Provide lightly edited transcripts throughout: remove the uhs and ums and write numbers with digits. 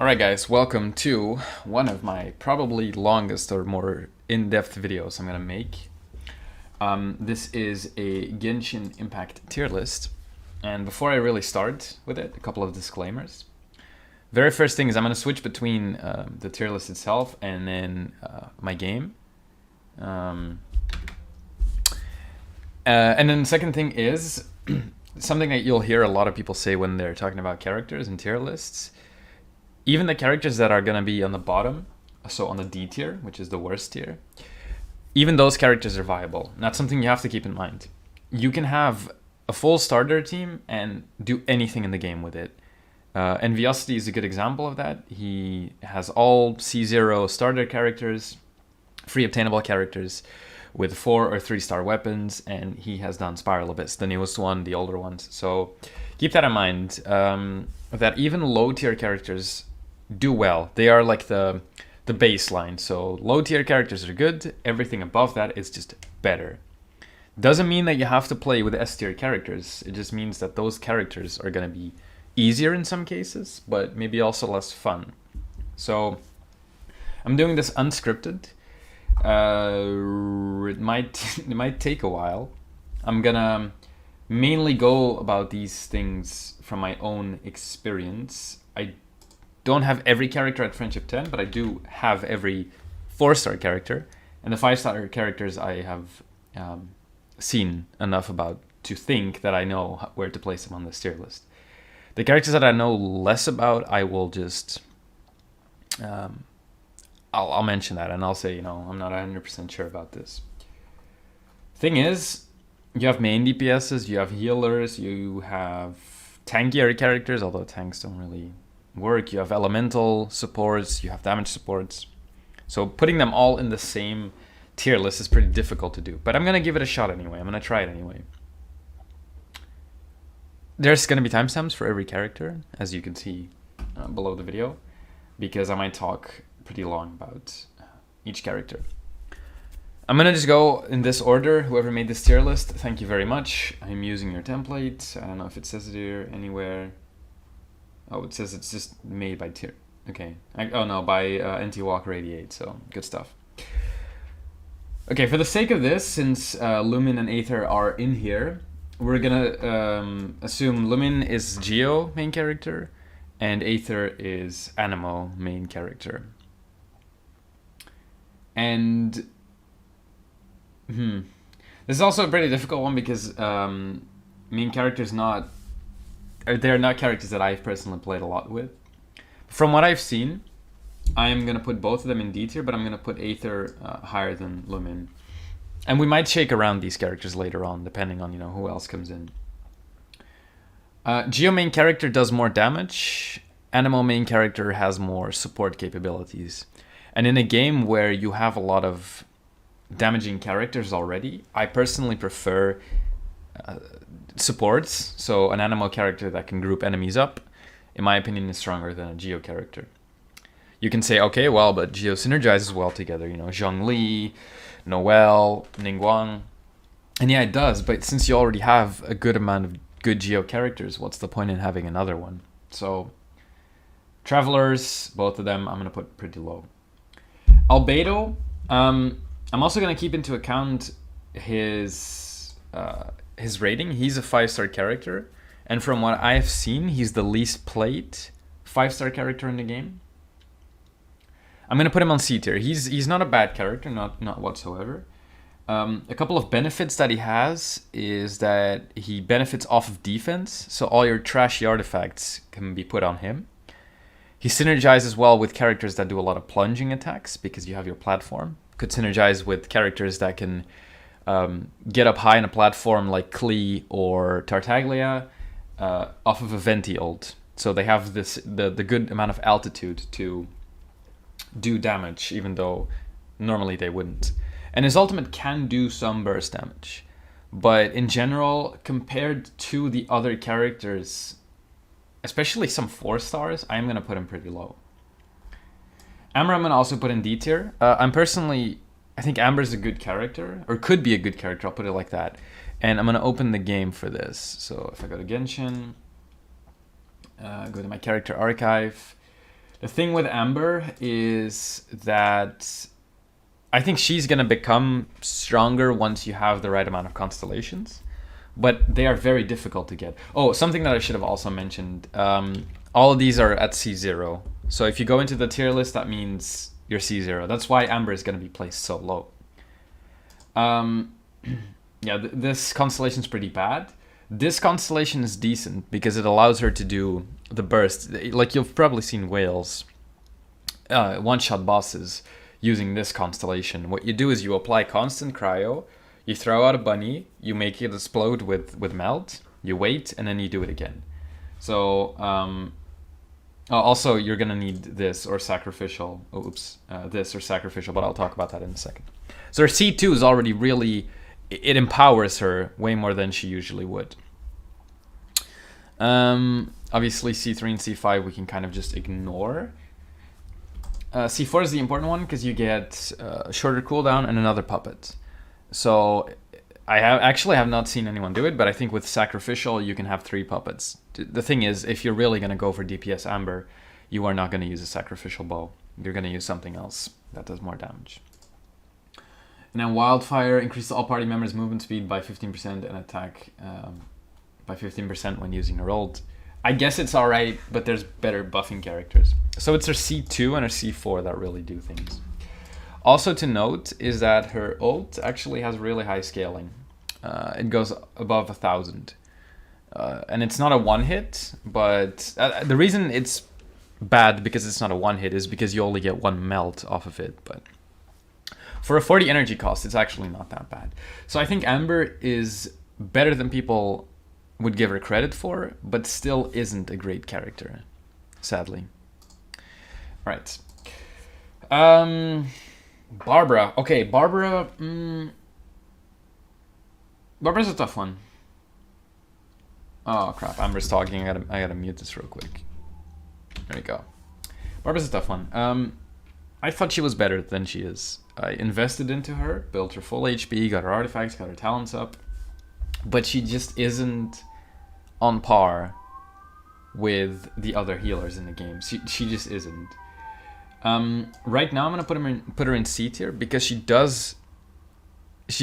Alright guys, welcome to one of my probably longest or more in-depth videos I'm gonna make. This is a Genshin Impact tier list, and before I really start with it, a couple of disclaimers. Very first thing is I'm gonna switch between the tier list itself and then my game. And then the second thing is something that you'll hear a lot of people say when they're talking about characters and tier lists. Even the characters that are going to be on the bottom, so on the D tier, which is the worst tier, even those characters are viable. And that's something you have to keep in mind. You can have a full starter team and do anything in the game with it. Enviosity is a good example of that. He has all C0 starter characters, free obtainable characters with 4 or 3-star weapons, and he has done Spiral Abyss, the newest one, the older ones. So keep that in mind, that even low tier characters do well. They are like the baseline. So low tier characters are good. Everything above that is just better. Doesn't mean that you have to play with S tier characters. It just means that those characters are going to be easier in some cases, but maybe also less fun. So I'm doing this unscripted. It might take a while. I'm gonna mainly go about these things from my own experience. I don't have every character at Friendship 10, but I do have every 4-star character. And the 5-star characters I have seen enough about to think that I know where to place them on this tier list. The characters that I know less about, I will just... I'll mention that, and I'll say, I'm not 100% sure about this. Thing is, you have main DPSs, you have healers, you have tankier characters, although tanks don't really work. You have elemental supports, you have damage supports. So putting them all in the same tier list is pretty difficult to do. But I'm going to give it a shot anyway. I'm going to try it anyway. There's going to be timestamps for every character, as you can see below the video, because I might talk pretty long about each character. I'm gonna just go in this order. Whoever made this tier list, thank you very much. I'm using your template. I don't know if it says it here anywhere. Oh, it says it's just made by tier. Okay. Oh no, by NT-Walk Radiate, so good stuff. Okay, for the sake of this, since Lumin and Aether are in here, we're gonna assume Lumin is Geo main character and Aether is Anemo main character. And this is also a pretty difficult one because main characters they're not characters that I've personally played a lot with. From what I've seen, I am gonna put both of them in D tier, but I'm gonna put Aether higher than Lumin. And we might shake around these characters later on, depending on who else comes in. Geo main character does more damage. Anemo main character has more support capabilities. And in a game where you have a lot of damaging characters already, I personally prefer supports. So an Anemo character that can group enemies up, in my opinion, is stronger than a Geo character. You can say, okay, well, but Geo synergizes well together. Zhongli, Noelle, Ningguang. And yeah, it does. But since you already have a good amount of good Geo characters, what's the point in having another one? So Travelers, both of them, I'm going to put pretty low. Albedo, I'm also going to keep into account his rating. He's a 5-star character, and from what I have seen, he's the least played 5-star character in the game. I'm going to put him on C tier. He's not a bad character, not whatsoever. A couple of benefits that he has is that he benefits off of defense, so all your trashy artifacts can be put on him. He synergizes well with characters that do a lot of plunging attacks because you have your platform. Could synergize with characters that can get up high in a platform like Klee or Tartaglia off of a Venti ult. So they have the good amount of altitude to do damage, even though normally they wouldn't. And his ultimate can do some burst damage. But in general, compared to the other characters, especially some 4-stars, I'm going to put him pretty low. Amber I'm going to also put in D tier. I think Amber's a good character, or could be a good character, I'll put it like that. And I'm going to open the game for this. So if I go to Genshin, go to my character archive, The thing with Amber is that I think she's going to become stronger once you have the right amount of constellations. But they are very difficult to get. Oh, something that I should have also mentioned. All of these are at C0. So if you go into the tier list, that means you're C0. That's why Amber is going to be placed so low. Yeah, this constellation is pretty bad. This constellation is decent because it allows her to do the burst. Like, you've probably seen whales, one-shot bosses using this constellation. What you do is you apply constant cryo, you throw out a bunny, you make it explode with melt, you wait, and then you do it again. So, also you're gonna need this or sacrificial, this or sacrificial, but I'll talk about that in a second. So her C2 is already really, it empowers her way more than she usually would. Obviously C3 and C5 we can kind of just ignore. C4 is the important one because you get a shorter cooldown and another puppet. So I actually have not seen anyone do it, but I think with sacrificial you can have 3 puppets. The thing is, if you're really going to go for DPS Amber, you are not going to use a sacrificial bow. You're going to use something else that does more damage. And then Wildfire increases all party members' movement speed by 15% and attack by 15% when using her ult. I guess it's alright, but there's better buffing characters. So it's her C2 and her C4 that really do things. Also to note is that her ult actually has really high scaling. It goes above 1,000. And it's not a one-hit, but the reason it's bad because it's not a one-hit is because you only get 1 melt off of it. But for a 40 energy cost, it's actually not that bad. So I think Amber is better than people would give her credit for, but still isn't a great character, sadly. Right. Barbara. Okay, Barbara. Barbara's a tough one. Oh crap! Amber's talking. I gotta mute this real quick. There we go. Barbara's a tough one. I thought she was better than she is. I invested into her, built her full HP, got her artifacts, got her talents up, but she just isn't on par with the other healers in the game. She just isn't. Right now I'm gonna put her in C tier because she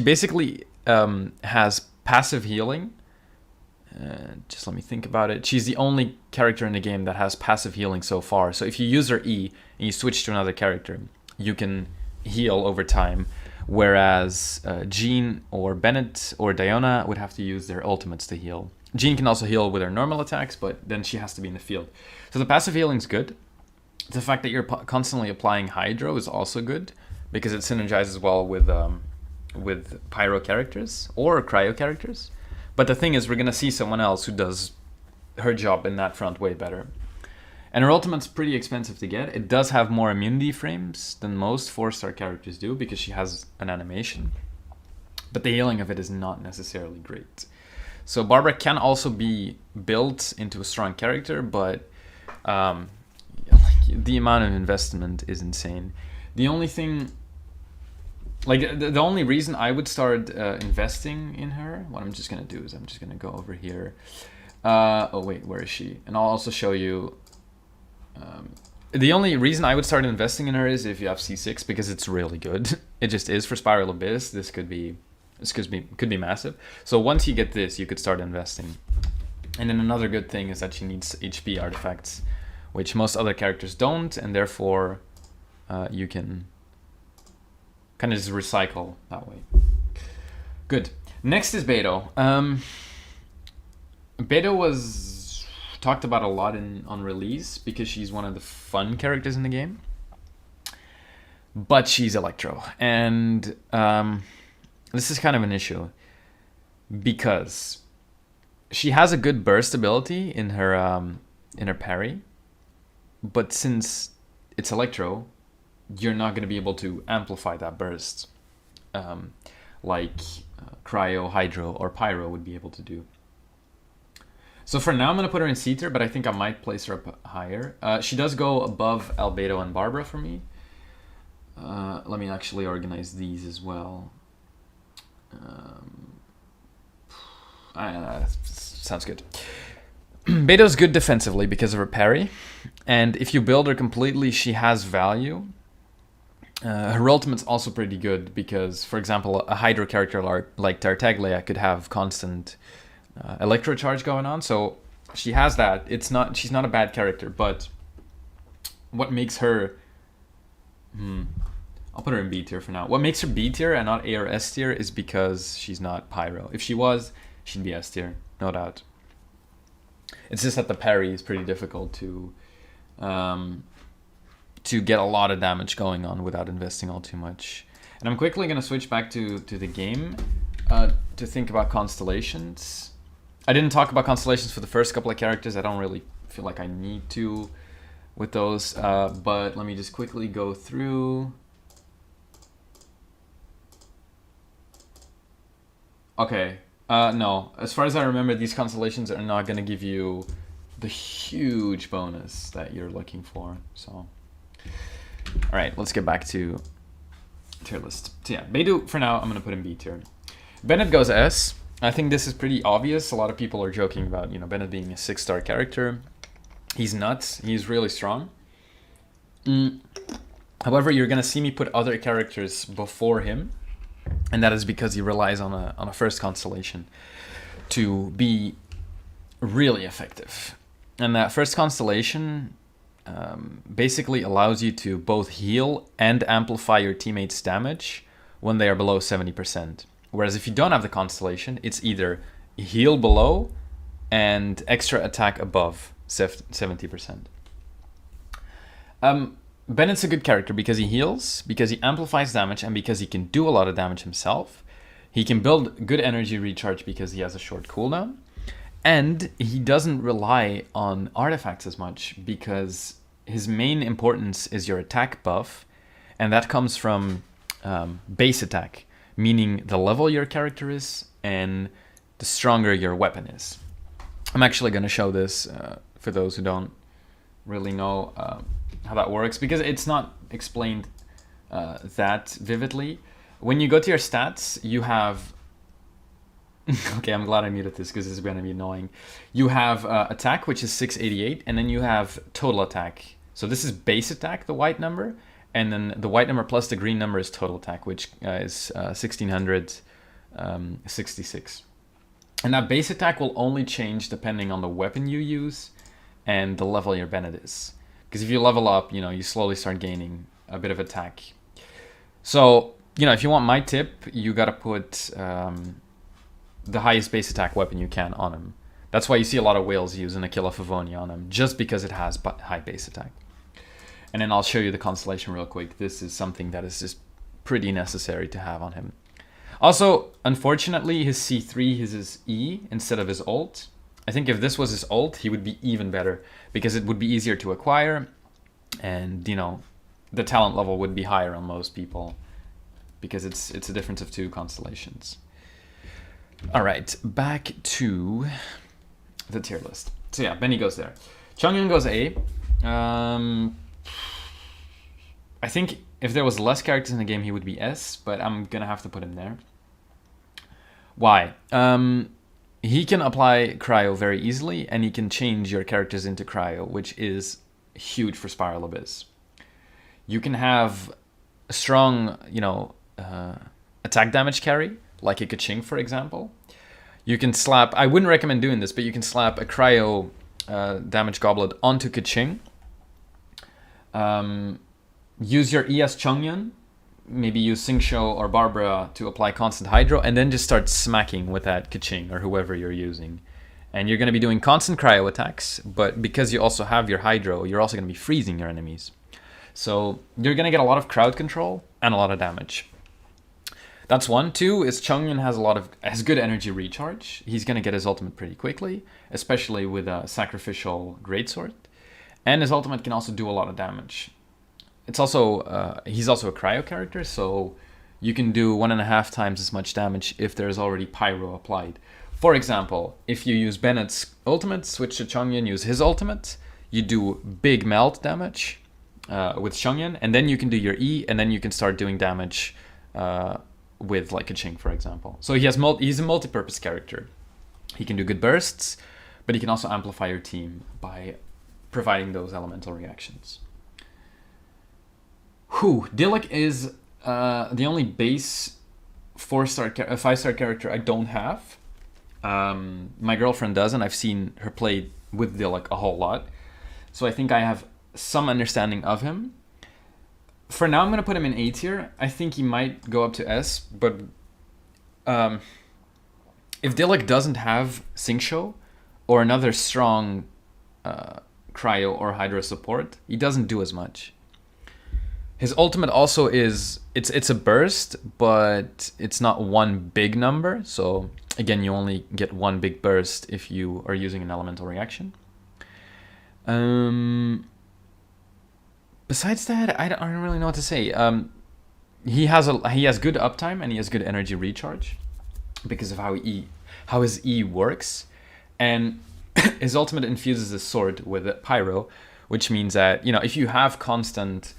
basically has passive healing. Just let me think about it. She's the only character in the game that has passive healing so far. So if you use her E and you switch to another character, you can heal over time. Whereas Jean or Bennett or Diona would have to use their ultimates to heal. Jean can also heal with her normal attacks, but then she has to be in the field. So the passive healing's good. The fact that you're constantly applying Hydro is also good because it synergizes well with pyro characters or cryo characters. But the thing is, we're gonna see someone else who does her job in that front way better. And her ultimate's pretty expensive to get. It does have more immunity frames than most 4-star characters do because she has an animation. But the healing of it is not necessarily great. So Barbara can also be built into a strong character, but the amount of investment is insane. The only thing, like the only reason I would start investing in her, what I'm just gonna do is I'm just gonna go over here. Oh wait, where is she? And I'll also show you. The only reason I would start investing in her is if you have C6 because it's really good. It just is for Spiral Abyss. This could be massive. So once you get this, you could start investing. And then another good thing is that she needs HP artifacts, which most other characters don't, and therefore you can kind of just recycle that way. Good. Next is Beidou. Beidou was talked about a lot on release because she's one of the fun characters in the game. But she's Electro. And this is kind of an issue because she has a good burst ability in her parry. But since it's Electro, you're not going to be able to amplify that burst like Cryo, Hydro, or Pyro would be able to do. So for now, I'm going to put her in C tier, but I think I might place her up higher. She does go above Albedo and Barbara for me. Let me actually organize these as well. Sounds good. Beidou's good defensively because of her parry, and if you build her completely, she has value. Her ultimate's also pretty good because, for example, a Hydro character like Tartaglia could have constant electro charge going on, so she has that. She's not a bad character, but what makes her... I'll put her in B tier for now. What makes her B tier and not A or S tier is because she's not pyro. If she was, she'd be S tier, no doubt. It's just that the parry is pretty difficult to get a lot of damage going on without investing all too much. And I'm quickly going to switch back to the game to think about constellations. I didn't talk about constellations for the first couple of characters. I don't really feel like I need to with those, but let me just quickly go through. Okay, no, as far as I remember, these constellations are not going to give you the huge bonus that you're looking for, so... Alright, let's get back to tier list. So yeah, Beidou, for now, I'm going to put in B tier. Bennett goes S. I think this is pretty obvious. A lot of people are joking about, you know, Bennett being a 6-star character. He's nuts. He's really strong. However, you're going to see me put other characters before him. And that is because he relies on a first constellation to be really effective. And that first constellation basically allows you to both heal and amplify your teammates' damage when they are below 70%. Whereas if you don't have the constellation, it's either heal below and extra attack above 70%. Bennett's a good character because he heals, because he amplifies damage, and because he can do a lot of damage himself. He can build good energy recharge because he has a short cooldown. And he doesn't rely on artifacts as much because his main importance is your attack buff. And that comes from base attack, meaning the level your character is and the stronger your weapon is. I'm actually going to show this for those who don't really know how that works, because it's not explained that vividly. When you go to your stats, you have... Okay, I'm glad I muted this because this is going to be annoying. You have attack, which is 688, and then you have total attack. So this is base attack, the white number, and then the white number plus the green number is total attack, which is 1666. And that base attack will only change depending on the weapon you use and the level your Bennett is. Because if you level up, you know, you slowly start gaining a bit of attack. So, you know, if you want my tip, you got to put the highest base attack weapon you can on him. That's why you see a lot of whales using Aquila Favonia on him, just because it has high base attack. And then I'll show you the constellation real quick. This is something that is just pretty necessary to have on him. Also, unfortunately, his C3 is his E instead of his ult. I think if this was his ult, he would be even better, because it would be easier to acquire, and, you know, the talent level would be higher on most people, because it's a difference of 2 constellations. All right, back to the tier list. So yeah, Benny goes there. Chongyun goes A. I think if there was less characters in the game, he would be S, but I'm gonna have to put him there. Why? He can apply cryo very easily, and he can change your characters into cryo, which is huge for Spiral Abyss. You can have a strong, you know, attack damage carry, like a Keqing, for example. You can slap, I wouldn't recommend doing this, but you can slap a cryo damage goblet onto Keqing. Use your ES Chongyun, maybe use Xingqiu or Barbara to apply constant hydro, and then just start smacking with that Keqing or whoever you're using. And you're going to be doing constant cryo attacks, but because you also have your hydro, you're also going to be freezing your enemies. So you're going to get a lot of crowd control and a lot of damage. That's 1. 2 is Chongyun has good energy recharge. He's going to get his ultimate pretty quickly, especially with a sacrificial greatsword. And his ultimate can also do a lot of damage. It's also he's also a cryo character, so you can do 1.5 times as much damage if there's already pyro applied. For example, if you use Bennett's ultimate, switch to Chongyun, use his ultimate, you do big melt damage with Chongyun, and then you can do your E, and then you can start doing damage with like a Keqing, for example. So he's a multi-purpose character. He can do good bursts, but he can also amplify your team by providing those elemental reactions. Dilluc is the only base 5-star character I don't have. My girlfriend does, and I've seen her play with Dilluc a whole lot. So I think I have some understanding of him. For now, I'm going to put him in A tier. I think he might go up to S, but if Dilluc doesn't have Xingqiu or another strong Cryo or Hydra support, he doesn't do as much. His ultimate also is, it's a burst, but it's not one big number. So again, you only get one big burst if you are using an elemental reaction. Besides that, I don't really know what to say. He has good uptime and he has good energy recharge because of how his E works, and his ultimate infuses his sword with pyro, which means that, you know, if you have constant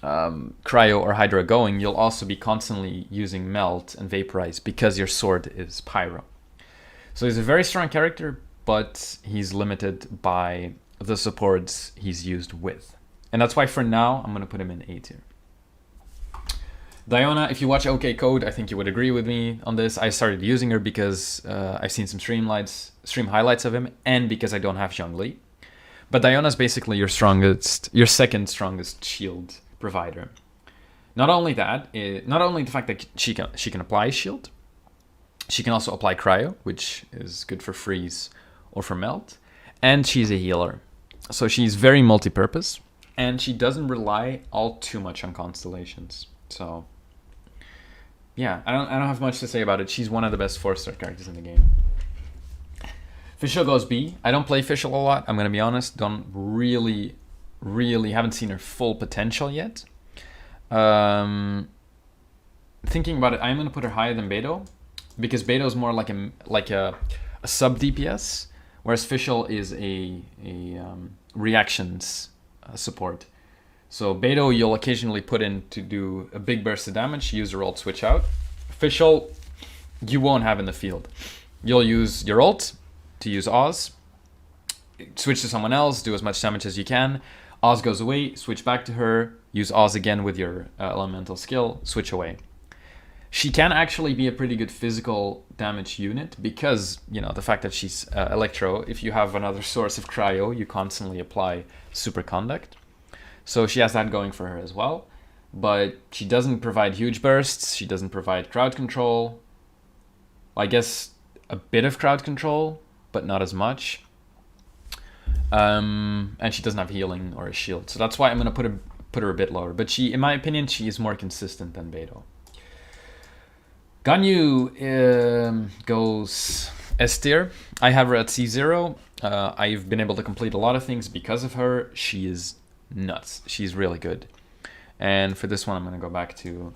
Cryo or Hydra going, you'll also be constantly using Melt and Vaporize because your sword is pyro. So he's a very strong character, but he's limited by the supports he's used with. And that's why for now, I'm going to put him in A tier. Diona, if you watch OK Code, I think you would agree with me on this. I started using her because I've seen some stream highlights of him, and because I don't have Zhongli. But Diona's basically your second strongest shield provider. Not only that, not only the fact that she can apply shield, she can also apply cryo, which is good for freeze or for melt, and she's a healer. So she's very multi-purpose, and she doesn't rely all too much on constellations. So yeah, I don't have much to say about it. She's one of the best 4-star characters in the game. Fischl goes B. I don't play Fischl a lot, I'm gonna be honest. Don't really haven't seen her full potential yet. Thinking about it, I'm gonna put her higher than Beidou, because Beidou is more like a sub DPS, whereas Fischl is a reactions support. So Beidou you'll occasionally put in to do a big burst of damage, use your ult, switch out. Fischl you won't have in the field. You'll use your ult to use Oz, switch to someone else, do as much damage as you can. Oz goes away, switch back to her, use Oz again with your elemental skill, switch away. She can actually be a pretty good physical damage unit because, you know, the fact that she's Electro, if you have another source of cryo, you constantly apply superconduct. So she has that going for her as well. But she doesn't provide huge bursts, she doesn't provide crowd control. Well, I guess a bit of crowd control, but not as much. And she doesn't have healing or a shield. So that's why I'm going to put her a bit lower. But she, in my opinion, she is more consistent than Beidou. Ganyu goes S tier. I have her at C0. I've been able to complete a lot of things because of her. She is nuts. She's really good. And for this one, I'm going to go back to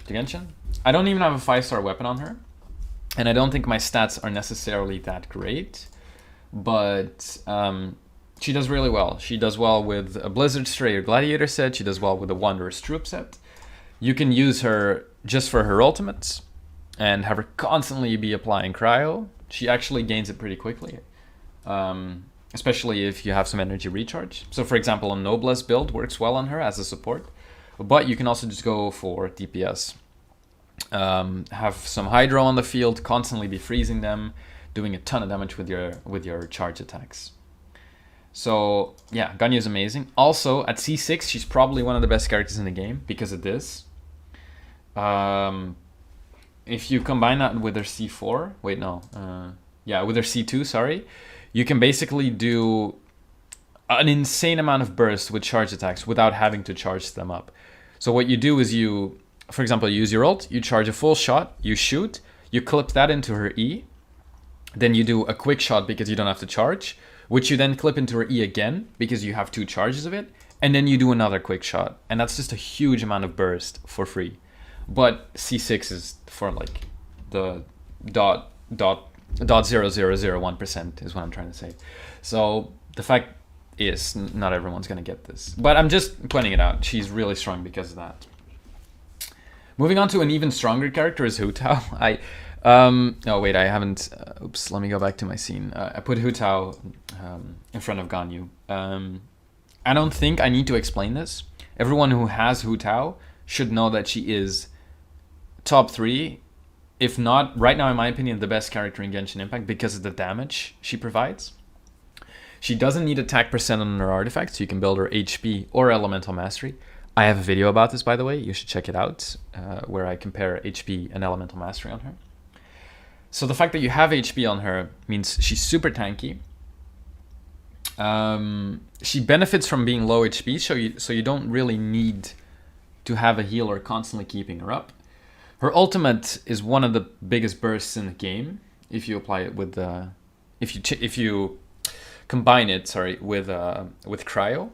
Genshin. I don't even have a 5-star weapon on her. And I don't think my stats are necessarily that great. But she does really well. She does well with a Blizzard Stray or Gladiator set. She does well with a Wanderer's Troop set. You can use her just for her ultimates and have her constantly be applying cryo. She actually gains it pretty quickly, especially if you have some energy recharge. So for example, a Noblesse build works well on her as a support, but you can also just go for DPS. Have some Hydro on the field, constantly be freezing them, doing a ton of damage with your charge attacks. So yeah, Ganyu is amazing. Also at C6, she's probably one of the best characters in the game because of this. If you combine that with her C4, with her C2, sorry, you can basically do an insane amount of burst with charge attacks without having to charge them up. So what you do is you, for example, you use your ult, you charge a full shot, you shoot, you clip that into her E, then you do a quick shot because you don't have to charge, which you then clip into her E again because you have 2 charges of it, and then you do another quick shot, and that's just a huge amount of burst for free. But C6 is for like the 0.0001% is what I'm trying to say. So the fact is not everyone's gonna get this, but I'm just pointing it out. She's really strong because of that. Moving on to an even stronger character is Hu Tao. Oh wait, I haven't. Oops, let me go back to my scene. I put Hu Tao in front of Ganyu. I don't think I need to explain this. Everyone who has Hu Tao should know that she is top 3, if not right now, in my opinion, the best character in Genshin Impact because of the damage she provides. She doesn't need attack percent on her artifacts, so you can build her HP or Elemental Mastery. I have a video about this, by the way. You should check it out, where I compare HP and Elemental Mastery on her. So the fact that you have HP on her means she's super tanky. She benefits from being low HP, so you don't really need to have a healer constantly keeping her up. Her ultimate is one of the biggest bursts in the game if you apply it with if you combine it, sorry, with cryo.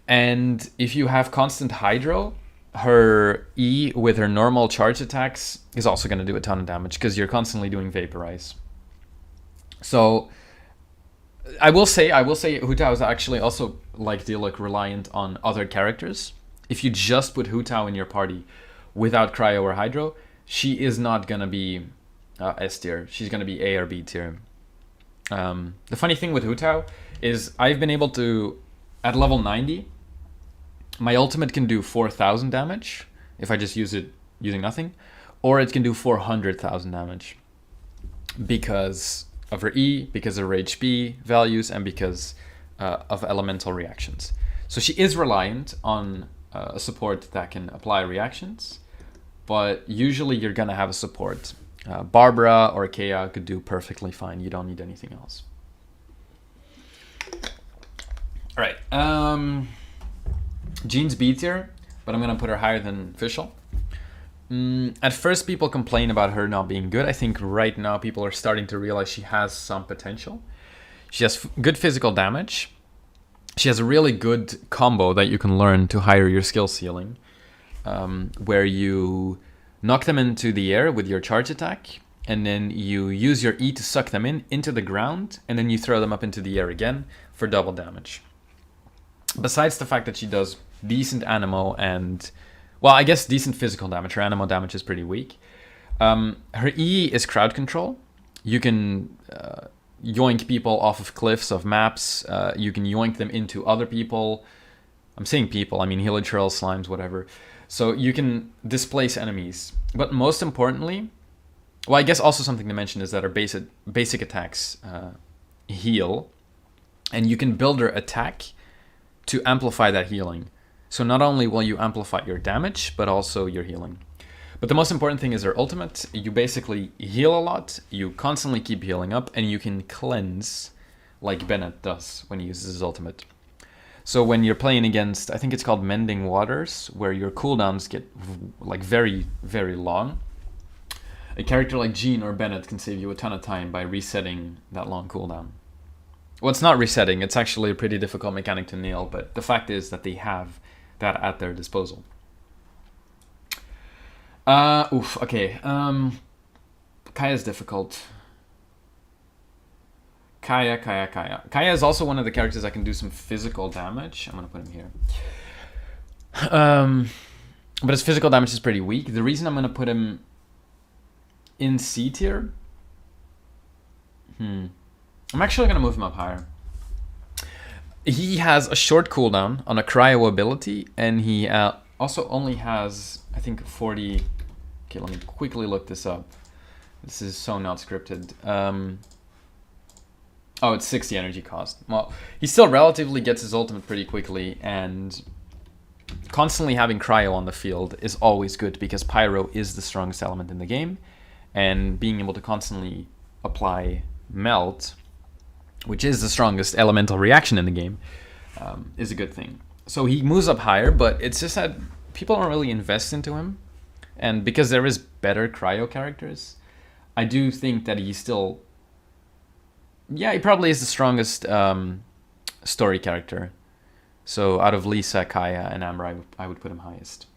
And if you have constant hydro, her E with her normal charge attacks is also going to do a ton of damage because you're constantly doing vaporize. So I will say Hu Tao is actually also, like Dilluc, reliant on other characters. If you just put Hu Tao in your party without cryo or hydro, she is not going to be S tier. She's going to be A or B tier. The funny thing with Hu Tao is I've been able to, at level 90, my ultimate can do 4,000 damage if I just use it using nothing, or it can do 400,000 damage because of her E, because of her HP values, and because of elemental reactions. So she is reliant on a support that can apply reactions, but usually you're gonna have a support. Barbara or Kaeya could do perfectly fine. You don't need anything else. All right. Jean's B tier, but I'm gonna put her higher than Fischl. At first, people complain about her not being good. I think right now people are starting to realize she has some potential. She has good physical damage. She has a really good combo that you can learn to higher your skill ceiling, where you knock them into the air with your charge attack, and then you use your E to suck them into the ground, and then you throw them up into the air again for double damage. Besides the fact that she does decent Anemo and, well, I guess decent physical damage. Her Anemo damage is pretty weak. Her E is crowd control. You can yoink people off of cliffs of maps. You can yoink them into other people. I'm saying people, I mean helichurl, slimes, whatever. So you can displace enemies. But most importantly, well, I guess also something to mention is that her basic attacks heal. And you can build her attack to amplify that healing. So not only will you amplify your damage, but also your healing. But the most important thing is her ultimate. You basically heal a lot, you constantly keep healing up, and you can cleanse like Bennett does when he uses his ultimate. So when you're playing against, I think it's called Mending Waters, where your cooldowns get like very, very long, a character like Jean or Bennett can save you a ton of time by resetting that long cooldown. Well, it's not resetting, it's actually a pretty difficult mechanic to nail, but the fact is that they have that at their disposal. Okay. Kaeya is difficult. Kaeya. Kaeya is also one of the characters that can do some physical damage. I'm gonna put him here. But his physical damage is pretty weak. The reason I'm gonna put him in C tier, I'm actually gonna move him up higher. He has a short cooldown on a cryo ability, and he also only has, I think, 40. Okay, let me quickly look this up. This is so not scripted. Oh, it's 60 energy cost. Well, he still relatively gets his ultimate pretty quickly, and constantly having cryo on the field is always good because pyro is the strongest element in the game, and being able to constantly apply melt, which is the strongest elemental reaction in the game, is a good thing. So he moves up higher, but it's just that people don't really invest into him. And because there is better cryo characters, I do think that he's still... Yeah, he probably is the strongest story character. So out of Lisa, Kaeya, and Amber, I would put him highest.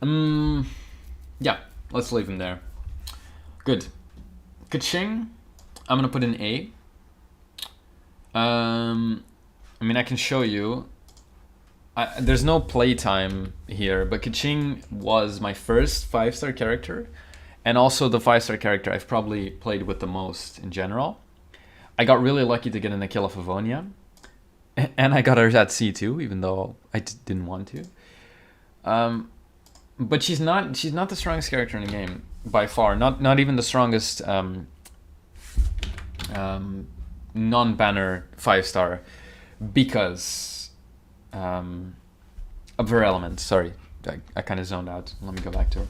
Yeah, let's leave him there. Good. Keqing, I'm gonna put in A. I mean, I can show you. There's no playtime here, but Keqing was my first 5-star character and also the 5-star character I've probably played with the most in general. I got really lucky to get in a kill of Avonia, and I got her at C2, even though I didn't want to. But she's not the strongest character in the game by far. Not even the strongest non-banner 5-star, because of her elements. Sorry, I kind of zoned out. Let me go back to her.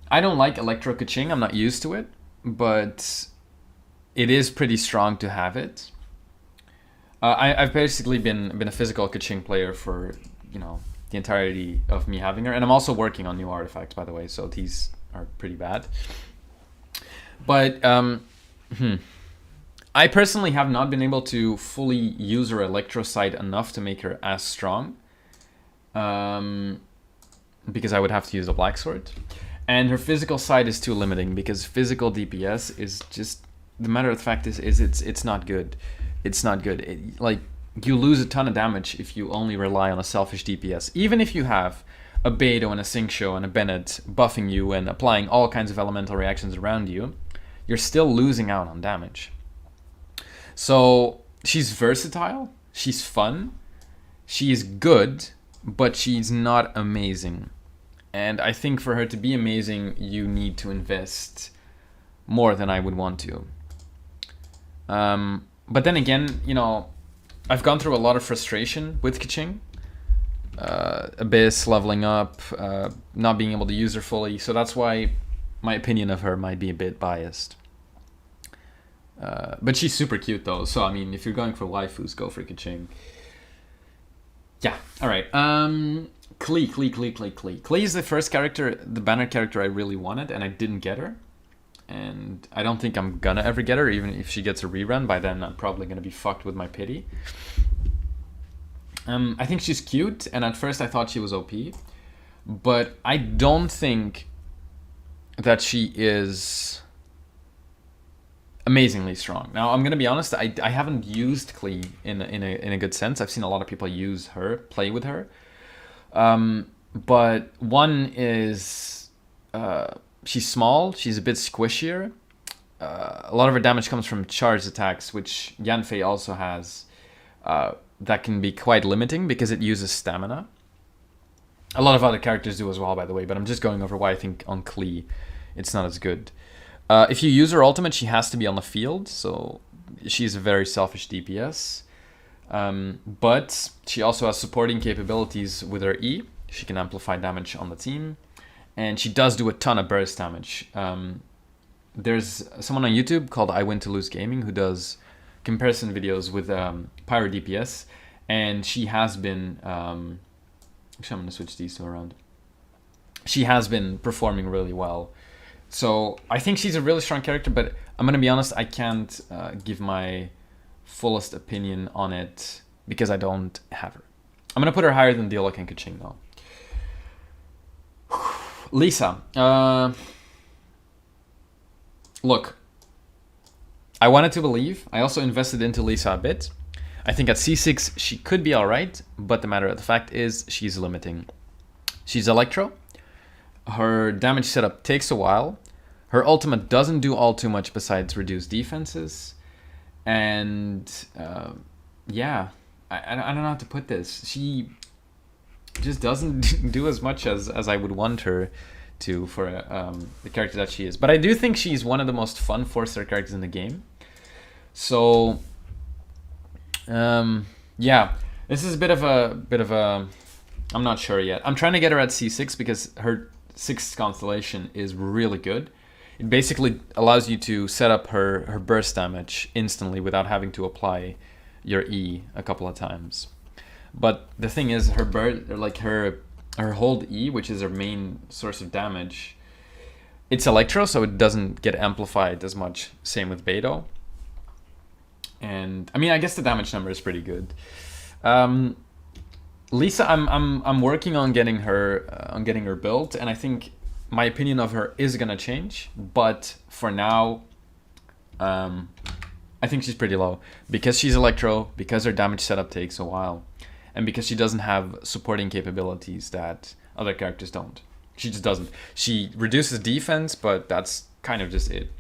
I don't like Electro Keqing. I'm not used to it, but it is pretty strong to have it. I've basically been a physical Keqing player for, you know, the entirety of me having her, and I'm also working on new artifacts, by the way, so these are pretty bad. But I personally have not been able to fully use her Electro side enough to make her as strong, because I would have to use a Black Sword, and her physical side is too limiting, because physical DPS is just, the matter of the fact is it's not good. It's not good. Like, you lose a ton of damage if you only rely on a selfish DPS. Even if you have a Beidou and a Xingqiu and a Bennett buffing you and applying all kinds of elemental reactions around you, you're still losing out on damage. So she's versatile, she's fun, she's good, but she's not amazing. And I think for her to be amazing, you need to invest more than I would want to. But then again, you know, I've gone through a lot of frustration with Keqing. Abyss, leveling up, not being able to use her fully, so that's why my opinion of her might be a bit biased. But she's super cute though, so I mean, if you're going for waifus, go for Keqing. Yeah, alright. Klee. Klee is the first character, the banner character I really wanted, and I didn't get her. And I don't think I'm gonna ever get her, even if she gets a rerun. By then I'm probably gonna be fucked with my pity. I think she's cute, and at first I thought she was OP, but I don't think that she is amazingly strong. Now, I'm gonna be honest, I haven't used Klee in a good sense. I've seen a lot of people use her, play with her. But one is, she's small, she's a bit squishier. A lot of her damage comes from charged attacks, which Yanfei also has. That can be quite limiting because it uses stamina. A lot of other characters do as well, by the way, but I'm just going over why I think on Klee it's not as good. If you use her ultimate, she has to be on the field, so she's a very selfish DPS. But she also has supporting capabilities with her E. She can amplify damage on the team, and she does do a ton of burst damage. There's someone on YouTube called I Win to Lose Gaming who does comparison videos with pyro DPS, and she has been actually I'm gonna switch these two around. She has been performing really well, so I think she's a really strong character, but I'm gonna be honest, I can't give my fullest opinion on it because I don't have her. I'm gonna put her higher than Dilluc and Keqing though. Lisa, look, I wanted to believe. I also invested into Lisa a bit. I think at C6 she could be alright, but the matter of the fact is she's limiting. She's Electro. Her damage setup takes a while. Her ultimate doesn't do all too much besides reduce defenses. And yeah, I don't know how to put this. She just doesn't do as much as I would want her to for the character that she is. But I do think she's one of the most fun 4-star characters in the game. So yeah, this is a bit of a I'm not sure yet. I'm trying to get her at C6 because her 6th constellation is really good. It basically allows you to set up her burst damage instantly without having to apply your E a couple of times. But the thing is, her hold E, which is her main source of damage, it's Electro, so it doesn't get amplified as much. Same with Beidou. And I mean, I guess the damage number is pretty good. Lisa, I'm working on getting her built, and I think my opinion of her is gonna change. But for now, I think she's pretty low because she's Electro, because her damage setup takes a while, and because she doesn't have supporting capabilities that other characters don't. She just doesn't. She reduces defense, but that's kind of just it.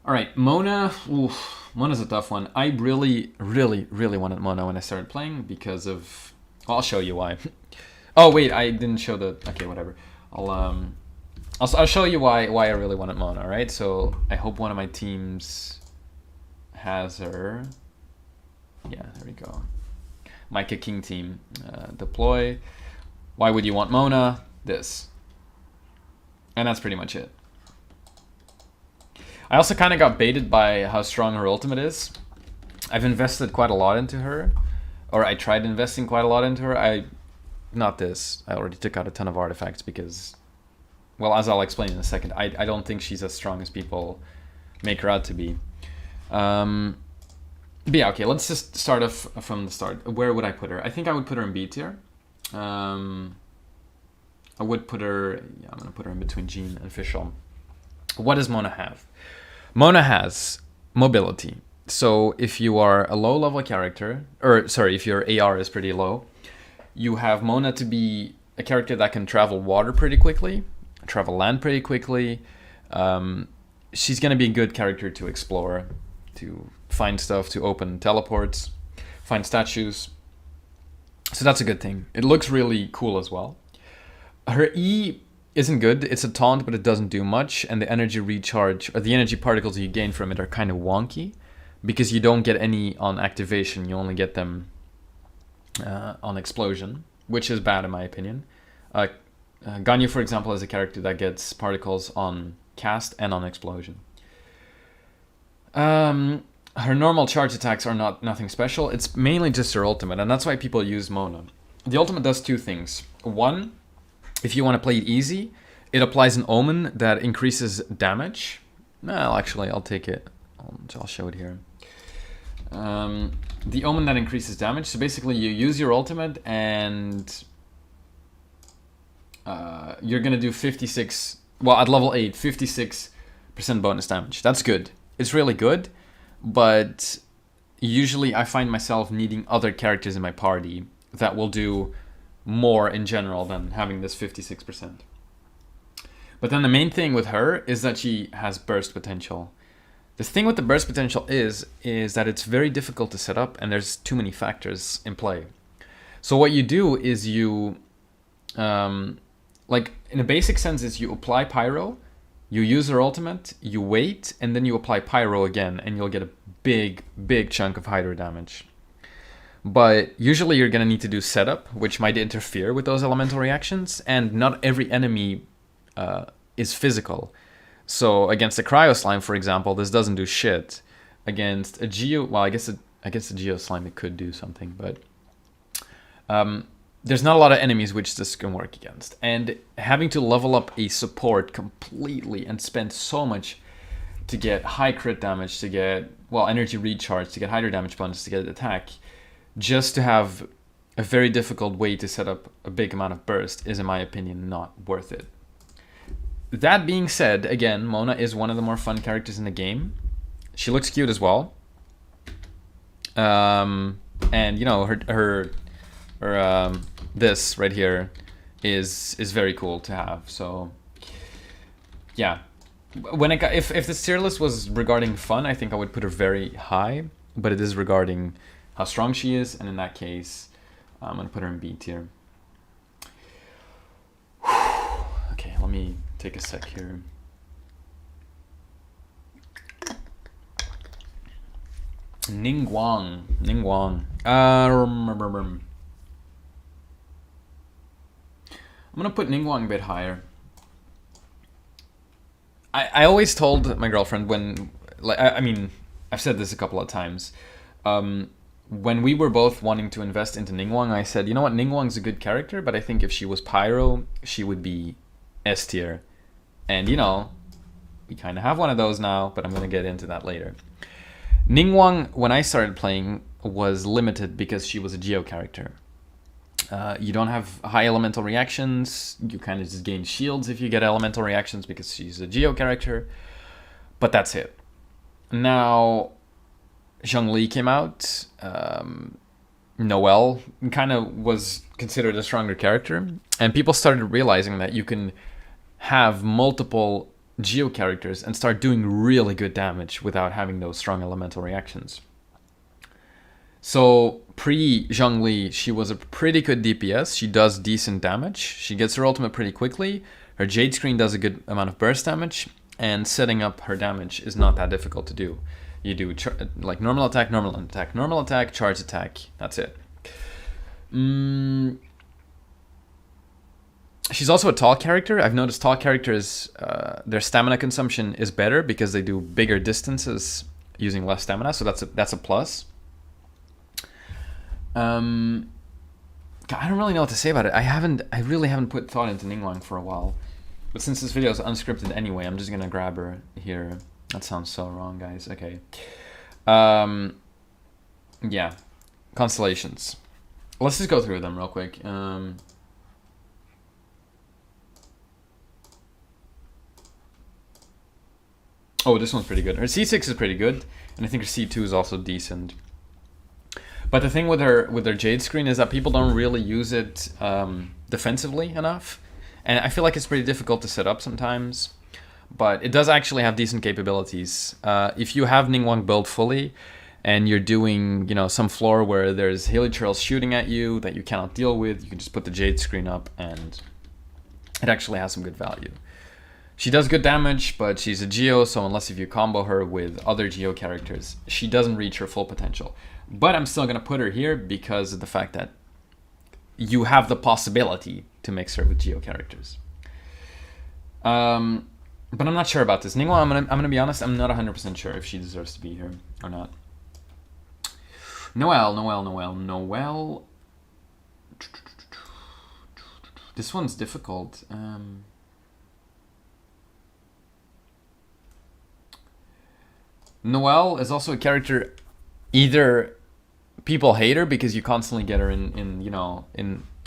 All right, Mona. Oof, Mona's a tough one. I really wanted Mona when I started playing because of... Well, I'll show you why. Oh wait, I didn't show the... Okay, whatever. I'll show you why I really wanted Mona. All right, so I hope one of my teams has her. Yeah, there we go. My Keqing team. Deploy. Why would you want Mona? This. And that's pretty much it. I also kind of got baited by how strong her ultimate is. I've invested quite a lot into her. Or I tried investing quite a lot into her. Not this. I already took out a ton of artifacts because... Well, as I'll explain in a second, I don't think she's as strong as people make her out to be. But yeah, okay, let's just start off from the start. Where would I put her? I think I would put her in B tier. I would put her... Yeah, I'm going to put her in between Jean and Fischl. What does Mona have? Mona has mobility. So if you are a low level character, or sorry, if your AR is pretty low, you have Mona to be a character that can travel water pretty quickly, travel land pretty quickly. She's going to be a good character to explore, to find stuff, to open teleports, find statues. So that's a good thing. It looks really cool as well. Her E isn't good. It's a taunt, but it doesn't do much. And the energy recharge, or the energy particles you gain from it are kind of wonky because you don't get any on activation. You only get them on explosion, which is bad in my opinion. Ganyu, for example, is a character that gets particles on cast and on explosion. Her normal charge attacks are nothing special. It's mainly just her ultimate, and that's why people use Mona. The ultimate does two things. One, if you want to play it easy, it applies an omen that increases damage. Well, actually, I'll take it. I'll show it here. The omen that increases damage. So basically, you use your ultimate, and you're going to do 56... Well, at level 8, 56% bonus damage. That's good. It's really good, but usually I find myself needing other characters in my party that will do more in general than having this 56%. But then the main thing with her is that she has burst potential. The thing with the burst potential is that it's very difficult to set up and there's too many factors in play. So what you do is you, like in a basic sense is you apply pyro, you use her ultimate, you wait, and then you apply pyro again and you'll get a big chunk of hydro damage. But usually you're going to need to do setup, which might interfere with those elemental reactions, and not every enemy is physical. So against a cryo slime, for example, this doesn't do shit. Against a geo, well, I guess a geo slime it could do something, but there's not a lot of enemies which this can work against. And having to level up a support completely and spend so much to get high crit damage, to get, well, energy recharge, to get hydro damage bonus, to get attack, just to have a very difficult way to set up a big amount of burst is, in my opinion, not worth it. That being said, again, Mona is one of the more fun characters in the game. She looks cute as well. And, you know, her this right here is very cool to have. So, yeah. When if this tier list was regarding fun, I think I would put her very high. But it is regarding how strong she is, and in that case, I'm gonna put her in B tier. Okay, let me take a sec here. Ningguang. I'm gonna put Ningguang a bit higher. I always told my girlfriend when, like, I mean, I've said this a couple of times. When we were both wanting to invest into Ningguang, I said, you know what, Ningguang's a good character, but I think if she was Pyro, she would be S tier. And, you know, we kind of have one of those now, but I'm going to get into that later. Ningguang, when I started playing, was limited because she was a Geo character. You don't have high elemental reactions. You kind of just gain shields if you get elemental reactions because she's a Geo character. But that's it. Now, Zhongli came out. Noelle kind of was considered a stronger character, and people started realizing that you can have multiple Geo characters and start doing really good damage without having those strong elemental reactions. So pre-Zhongli, she was a pretty good DPS. She does decent damage. She gets her ultimate pretty quickly. Her Jade Screen does a good amount of burst damage, and setting up her damage is not that difficult to do. You do like normal attack, charge attack. That's it. She's also a tall character. I've noticed tall characters, their stamina consumption is better because they do bigger distances using less stamina. So that's a plus. I don't really know what to say about it. I really haven't put thought into Ningguang for a while. But since this video is unscripted anyway, I'm just gonna grab her here. That sounds so wrong, guys. Okay. Yeah. Constellations. Let's just go through them real quick. Oh, this one's pretty good. Her C6 is pretty good, and I think her C2 is also decent. But the thing with her Jade Screen is that people don't really use it defensively enough, and I feel like it's pretty difficult to set up sometimes. But it does actually have decent capabilities. If you have Ningguang built fully, and you're doing, some floor where there's hilichurls shooting at you that you cannot deal with, you can just put the Jade Screen up, and it actually has some good value. She does good damage, but she's a Geo, so unless if you combo her with other Geo characters, she doesn't reach her full potential. But I'm still going to put her here because of the fact that you have the possibility to mix her with Geo characters. But I'm not sure about this. Ningguang, I'm gonna be honest, I'm not 100% sure if she deserves to be here or not. Noelle. This one's difficult. Noelle is also a character, either people hate her because you constantly get her in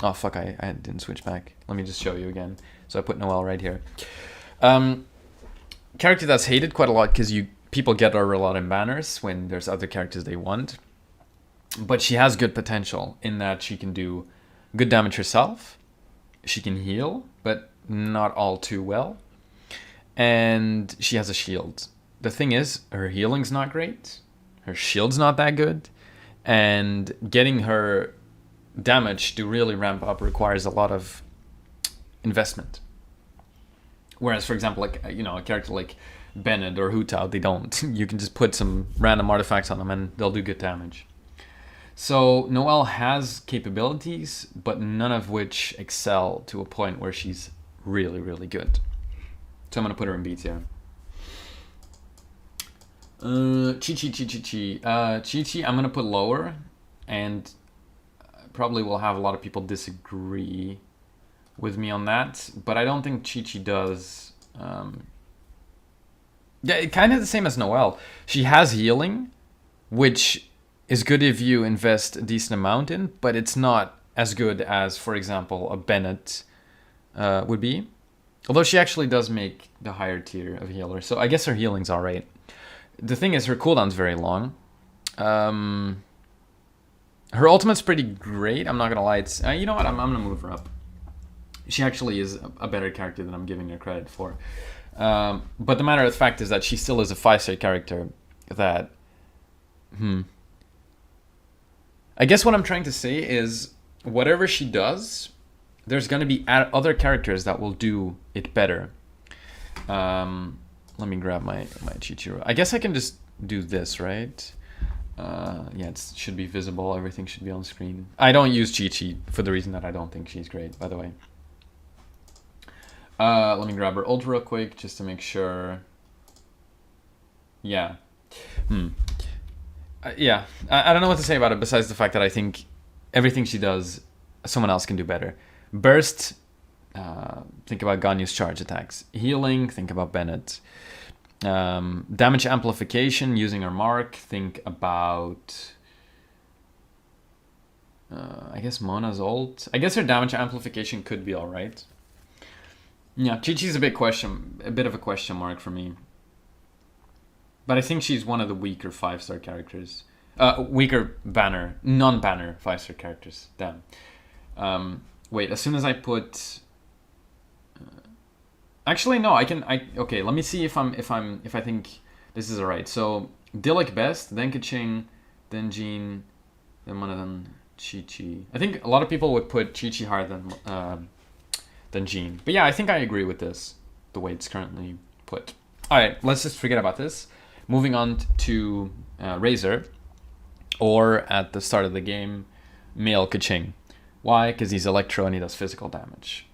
oh fuck, I didn't switch back. Let me just show you again. So I put Noelle right here. Character that's hated quite a lot because people get her a lot in banners when there's other characters they want. But she has good potential in that she can do good damage herself. She can heal, but not all too well. And she has a shield. The thing is, her healing's not great. Her shield's not that good. And getting her damage to really ramp up requires a lot of investment. Whereas, for example, like a character like Bennett or Hutao, they don't. You can just put some random artifacts on them and they'll do good damage. So Noelle has capabilities, but none of which excel to a point where she's really, really good. So I'm going to put her in B tier. Qiqi. I'm going to put lower, and probably will have a lot of people disagree with me on that, but I don't think Qiqi does. Yeah, kind of the same as Noelle. She has healing, which is good if you invest a decent amount in, but it's not as good as, for example, a Bennett would be. Although she actually does make the higher tier of healer, so I guess her healing's alright. The thing is, her cooldown's very long. Her ultimate's pretty great, I'm not gonna lie. It's you know what, I'm gonna move her up. She actually is a better character than I'm giving her credit for. But the matter of the fact is that she still is a 5-star character that... I guess what I'm trying to say is, whatever she does, there's going to be other characters that will do it better. Let me grab my Qiqi. I guess I can just do this, right? Yeah, it should be visible. Everything should be on screen. I don't use Qiqi for the reason that I don't think she's great, by the way. Let me grab her ult real quick just to make sure. Yeah. Yeah, I don't know what to say about it besides the fact that I think everything she does, someone else can do better. Burst, think about Ganyu's charge attacks. Healing, think about Bennett. Damage amplification, using her mark, think about... I guess Mona's ult. I guess her damage amplification could be alright. Yeah, Qiqi's a bit of a question mark for me. But I think she's one of the weaker 5-star characters. Weaker banner, non-banner 5-star characters. Damn. Wait, as soon as I put. Actually, no. Okay, let me see if I think this is alright. So Dilluc best, then Keqing, then Jean, then one of them Qiqi. I think a lot of people would put Qiqi higher than Jean. But yeah, I think I agree with this, the way it's currently put. Alright, let's just forget about this. Moving on to Razor, or at the start of the game, male Keqing. Why? Because he's electro and he does physical damage.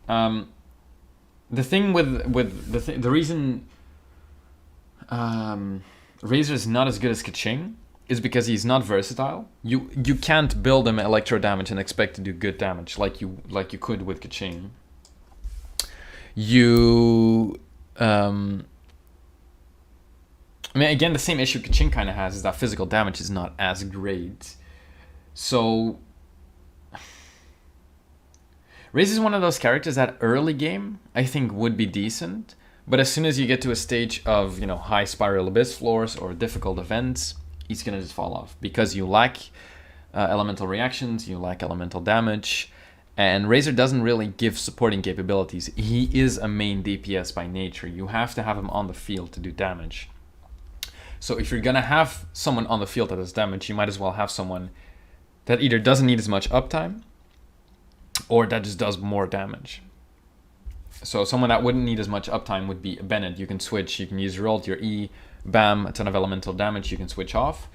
The thing with the reason Razor is not as good as Keqing is because he's not versatile. You can't build him electro damage and expect to do good damage like you could with Keqing. I mean, again, the same issue Keqing kind of has is that physical damage is not as great. So Razor is one of those characters that early game I think would be decent, but as soon as you get to a stage of, you know, high spiral abyss floors or difficult events, he's gonna just fall off because you lack elemental reactions, you lack elemental damage, and Razor doesn't really give supporting capabilities. He is a main DPS by nature. You have to have him on the field to do damage. So if you're gonna have someone on the field that does damage, you might as well have someone that either doesn't need as much uptime or that just does more damage. So someone that wouldn't need as much uptime would be a Bennett. You can switch, you can use your ult, your E, bam, a ton of elemental damage, you can switch off.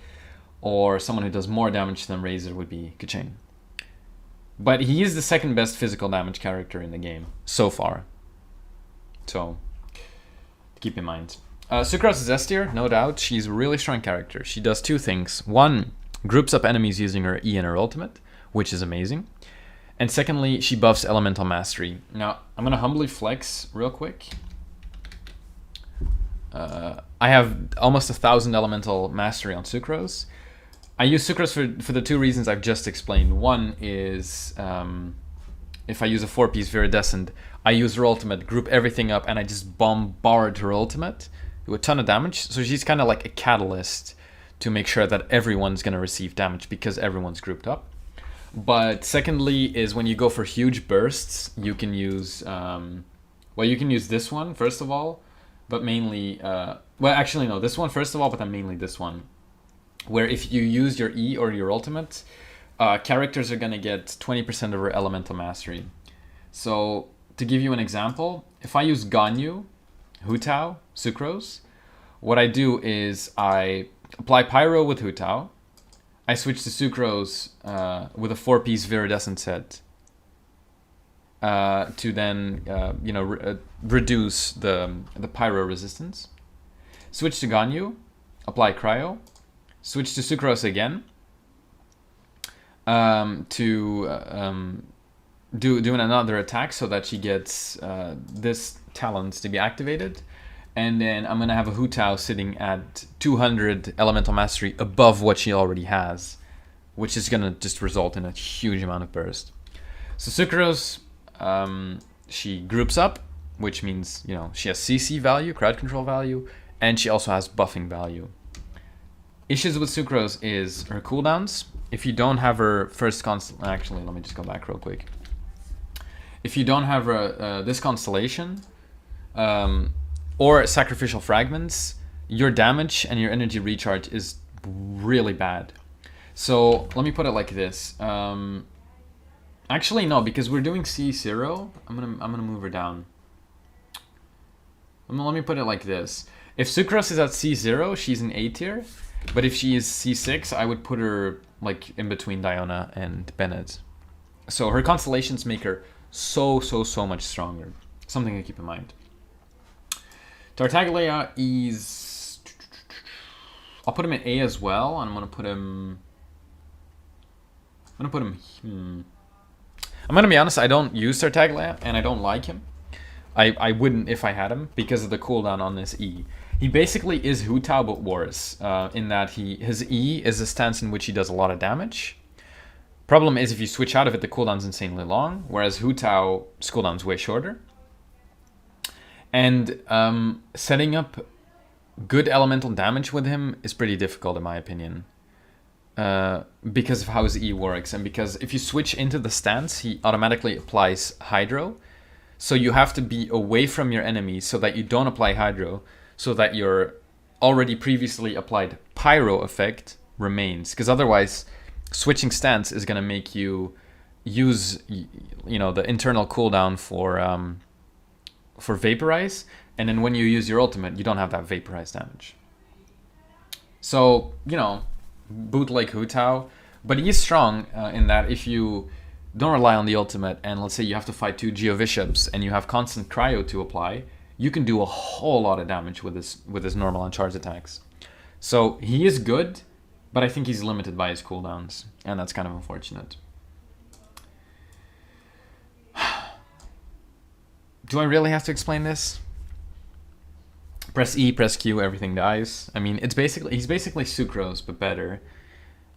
Or someone who does more damage than Razor would be Keqing. But he is the second best physical damage character in the game so far. So keep in mind. Sucrose is S tier, no doubt. She's a really strong character. She does two things. One, groups up enemies using her E and her ultimate, which is amazing. And secondly, she buffs elemental mastery. Now, I'm gonna humbly flex real quick. I have almost 1,000 elemental mastery on Sucrose. I use Sucrose for the two reasons I've just explained. One is if I use a 4-piece Viridescent, I use her ultimate, group everything up, and I just bombard her ultimate with a ton of damage. So she's kind of like a catalyst to make sure that everyone's going to receive damage because everyone's grouped up. But secondly is when you go for huge bursts, you can use, you can use this one, first of all, but mainly, this one first of all, but then mainly this one. Where if you use your E or your ultimate, characters are going to get 20% of her elemental mastery. So to give you an example, if I use Ganyu, Hu Tao, Sucrose, what I do is I apply Pyro with Hu Tao, I switch to Sucrose with a 4-piece Viridescent set to then reduce the Pyro resistance. Switch to Ganyu, apply Cryo, switch to Sucrose again to do another attack so that she gets this talent to be activated. And then I'm going to have a Hu Tao sitting at 200 elemental mastery above what she already has, which is going to just result in a huge amount of burst. So Sucrose, she groups up, which means, you know, she has CC value, crowd control value, and she also has buffing value. Issues with Sucrose is her cooldowns. If you don't have her first actually, let me just go back real quick. If you don't have her, this constellation, or sacrificial fragments, your damage and your energy recharge is really bad. So let me put it like this. Actually, no, because we're doing C0. I'm gonna move her down. Let me put it like this. If Sucrose is at C0, she's in A tier. But if she is C6, I would put her like in between Diona and Bennett. So her constellations make her so much stronger. Something to keep in mind. Tartaglia is... I'll put him in A as well, and I'm gonna put him... I'm gonna be honest, I don't use Tartaglia, and I don't like him. I wouldn't if I had him, because of the cooldown on this E. He basically is Hu Tao but worse, in that his E is a stance in which he does a lot of damage. Problem is, if you switch out of it, the cooldown's insanely long, whereas Hu Tao's cooldown's way shorter. And setting up good elemental damage with him is pretty difficult in my opinion. because of how his E works, and because if you switch into the stance, he automatically applies Hydro. So you have to be away from your enemy so that you don't apply Hydro, so that your already previously applied Pyro effect remains. Because otherwise, switching stance is going to make you use, you know, the internal cooldown for Vaporize, and then when you use your ultimate, you don't have that Vaporize damage. So, you know, bootleg Hu Tao, but he is strong in that if you don't rely on the ultimate, and let's say you have to fight 2 Geoviships and you have constant cryo to apply, you can do a whole lot of damage with his normal and charge attacks. So he is good, but I think he's limited by his cooldowns, and that's kind of unfortunate. Do I really have to explain this? Press E, press Q, everything dies. I mean, he's basically Sucrose, but better.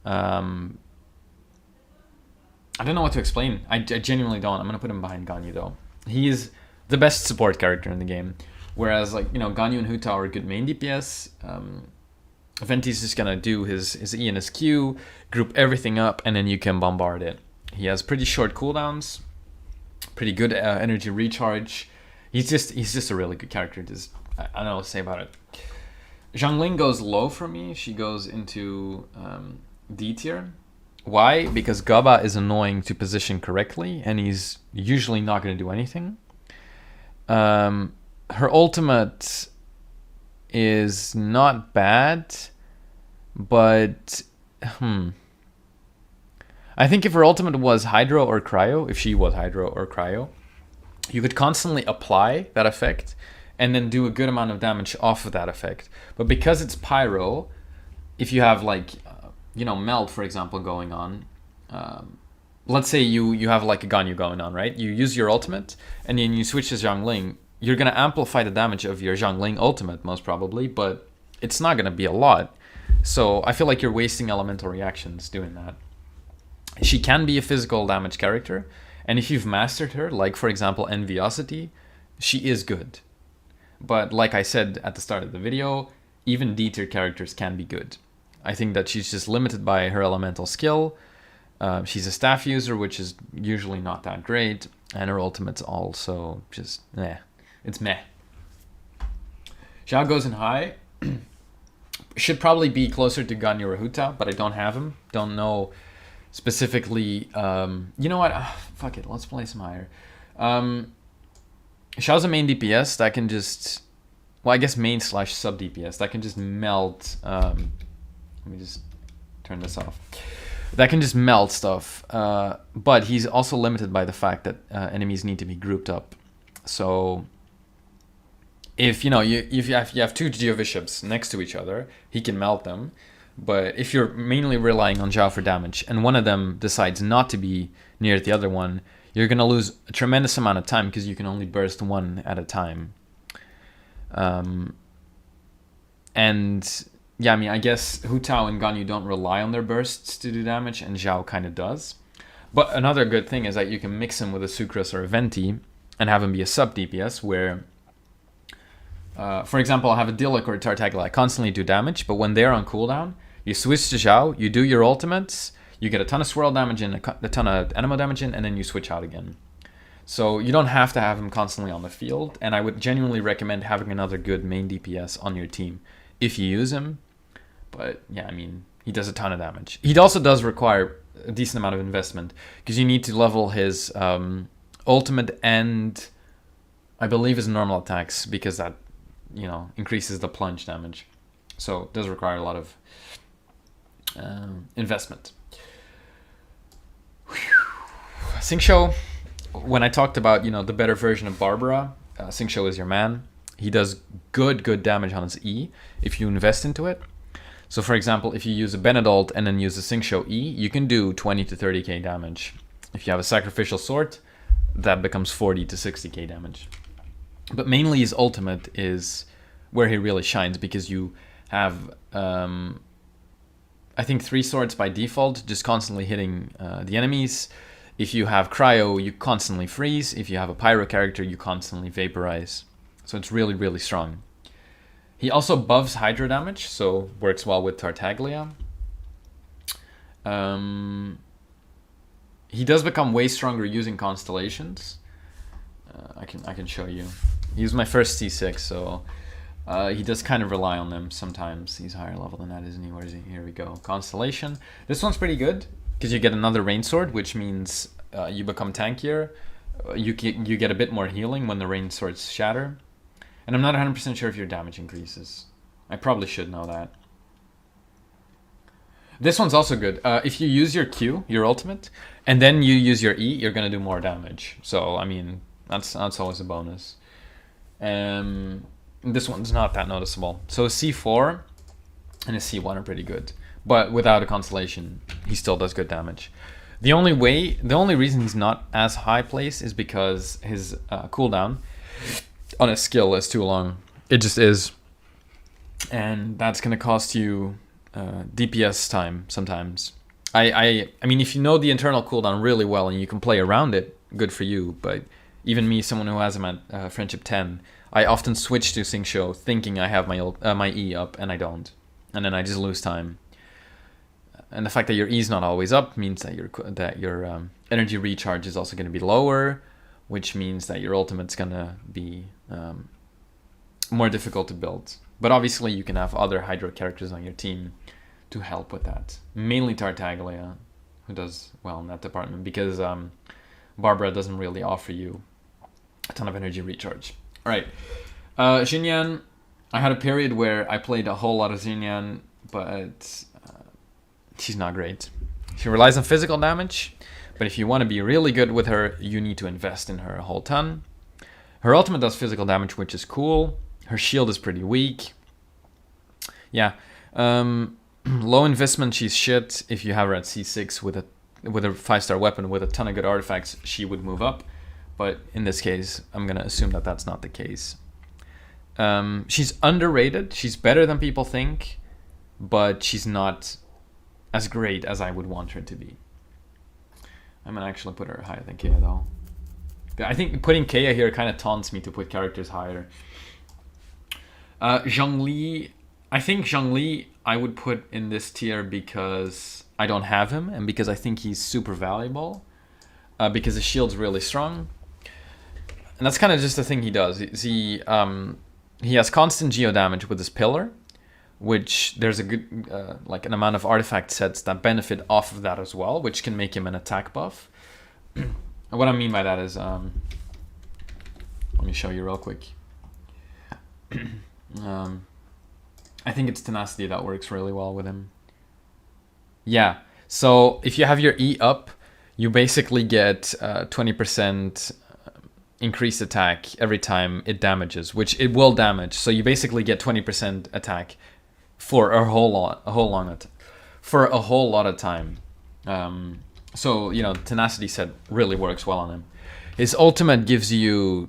I don't know what to explain. I genuinely don't. I'm gonna put him behind Ganyu though. He is the best support character in the game. Whereas, like, you know, Ganyu and Hu Tao are good main DPS. Venti's just gonna do his E and his Q, group everything up, and then you can bombard it. He has pretty short cooldowns, pretty good energy recharge. He's just a really good character. I don't know what to say about it. Xiangling goes low for me. She goes into D tier. Why? Because Gaba is annoying to position correctly, and he's usually not going to do anything. Her ultimate is not bad, but I think if her ultimate was Hydro or Cryo, if she was Hydro or Cryo, you could constantly apply that effect and then do a good amount of damage off of that effect. But because it's Pyro, if you have like, you know, Melt, for example, going on, let's say you have like a Ganyu going on, right? You use your ultimate and then you switch to Xiangling, you're going to amplify the damage of your Xiangling ultimate most probably, but it's not going to be a lot. So I feel like you're wasting elemental reactions doing that. She can be a physical damage character, and if you've mastered her, like for example Enviosity, she is good. But like I said at the start of the video, even D tier characters can be good. I think that she's just limited by her elemental skill. She's a staff user, which is usually not that great, and her ultimate's also just meh. It's meh. Xiao goes in high. Should probably be closer to Ganyu or Hu Tao, but I don't have him. Don't know specifically. You know what? Fuck it. Let's place him higher. Xiao's a main DPS that can just, well, I guess main / sub DPS that can just melt. Let me just turn this off. That can just melt stuff, but he's also limited by the fact that enemies need to be grouped up. So if you know if you have 2 Geoviships next to each other, he can melt them. But if you're mainly relying on Xiao for damage, and one of them decides not to be near the other one, you're gonna lose a tremendous amount of time because you can only burst one at a time. And yeah, I mean, I guess Hu Tao and Ganyu don't rely on their bursts to do damage, and Xiao kind of does. But another good thing is that you can mix him with a Sucrose or a Venti and have him be a sub DPS where, for example, I'll have a Dilluc or a Tartaglia constantly do damage, but when they're on cooldown, you switch to Xiao, you do your ultimates, you get a ton of swirl damage in, a ton of Anemo damage in, and then you switch out again. So you don't have to have him constantly on the field, and I would genuinely recommend having another good main DPS on your team if you use him. But yeah, I mean, he does a ton of damage. He also does require a decent amount of investment because you need to level his ultimate and I believe his normal attacks, because that, you know, increases the plunge damage. So it does require a lot of investment. Xingqiu, when I talked about, you know, the better version of Barbara, Xingqiu is your man. He does good damage on his E if you invest into it. So for example, if you use a Bennett ult and then use a Xingqiu E, you can do 20 to 30k damage. If you have a sacrificial sword, that becomes 40 to 60k damage. But mainly his ultimate is where he really shines, because you have, I think 3 swords by default, just constantly hitting the enemies. If you have cryo, you constantly freeze. If you have a pyro character, you constantly vaporize. So it's really strong. He also buffs hydro damage, so works well with Tartaglia. He does become way stronger using constellations. I can show you. He was my first C6, so he does kind of rely on them sometimes. He's higher level than that, isn't he? Where is he? Here we go. Constellation. This one's pretty good because you get another rain sword, which means you become tankier. You get a bit more healing when the rain swords shatter. And I'm not 100% sure if your damage increases. I probably should know that. This one's also good. If you use your Q, your ultimate, and then you use your E, you're gonna do more damage. So I mean, that's always a bonus. This one's not that noticeable. So a C4 and a C1 are pretty good, but without a constellation, he still does good damage. The only reason he's not as high place is because his cooldown on his skill is too long. It just is, and that's gonna cost you DPS time sometimes. I mean, if you know the internal cooldown really well and you can play around it, good for you. But even me, someone who has him at friendship 10, I often switch to Xingqiu thinking I have my E up, and I don't, and then I just lose time. And the fact that your E is not always up means that your energy recharge is also going to be lower, which means that your ultimate's going to be more difficult to build. But obviously you can have other Hydro characters on your team to help with that. Mainly Tartaglia, who does well in that department, because Barbara doesn't really offer you a ton of energy recharge. All right, Xinyan. I had a period where I played a whole lot of Xinyan, but she's not great. She relies on physical damage, but if you want to be really good with her, you need to invest in her a whole ton. Her ultimate does physical damage, which is cool. Her shield is pretty weak. Yeah. Low investment, she's shit. If you have her at C6 with a 5-star weapon with a ton of good artifacts, she would move up. But in this case, I'm going to assume that that's not the case. She's underrated. She's better than people think, but she's not as great as I would want her to be. I'm going to actually put her higher than Kaeya, though. I think putting Kaeya here kind of taunts me to put characters higher. Zhongli, I think Zhongli I would put in this tier because I don't have him and because I think he's super valuable. Because his shield's really strong. And that's kind of just the thing he does. He has constant geo damage with his pillar, which there's a good like an amount of artifact sets that benefit off of that as well, which can make him an attack buff. What I mean by that is, let me show you real quick. I think it's tenacity that works really well with him. Yeah, so if you have your E up, you basically get 20% increased attack every time it damages, which it will damage. So you basically get 20% attack for a whole lot of time. So you know, tenacity set really works well on him. His ultimate gives you